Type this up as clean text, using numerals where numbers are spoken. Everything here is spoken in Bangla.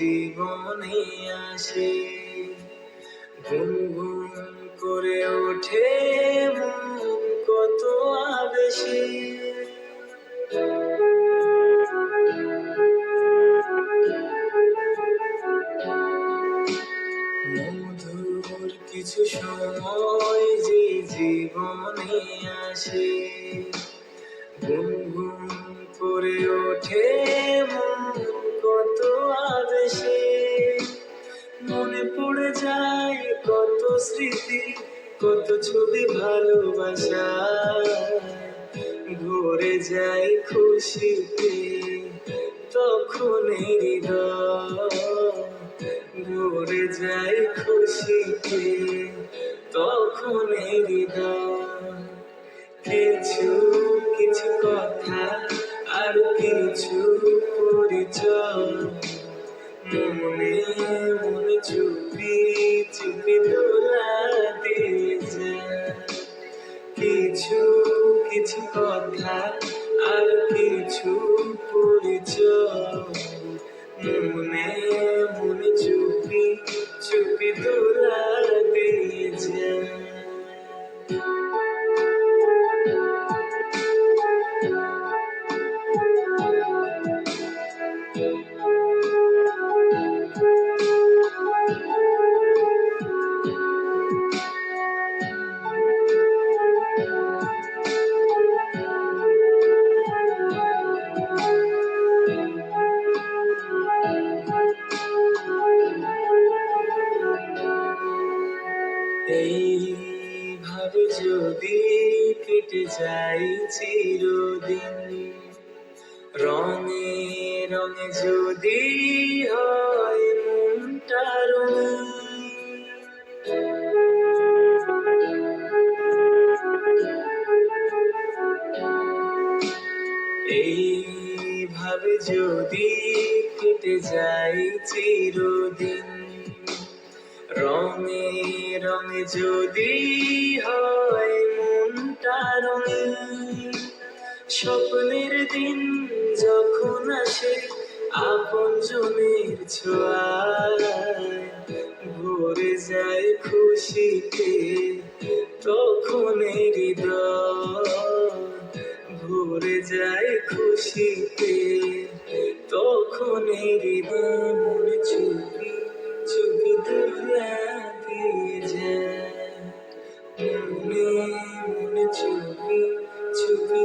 জীবনে আসে। গুনগুন করে ওঠে মন কত আবেশে। মধুর কিছু সময় যে জীবনে আসে, গুনগুন করে ওঠে মন কত আবেশে। মনে পড়ে যায় কত স্মৃতি, কত ছবি ভালোবাসা, ভরে যায় খুশিতে তখন হৃদয়, ভরে যায় খুশিতে তখন হৃদয়। কিছু কিছু কথা আর কিছু পরিচয়, মনে মনে চুপি চুপি দোলা দিয়ে যায়। কিছু কিছু কথা আর কিছু পরিচয়, মনে মনে চুপি চুপি দোলা দিয়ে যায়। এইভাবে যদি কেটে যাই চিরদিন, রঙে রঙে যদি হয় মনটা রঙিন, এইভাবে যদি কেটে যাই চিরদিন, রঙে রঙে যদি হয় মনটা রঙিন। স্বপ্নের দিন যখন আসে আপনজনের ছোঁয়ায়, ভরে যায় খুশিতে তখন হৃদয়, ভরে যায় খুশিতে তখন হৃদয়। মনে চুপি চুপি দোলা দিয়ে যায়, মনে মনে চুপি চুপি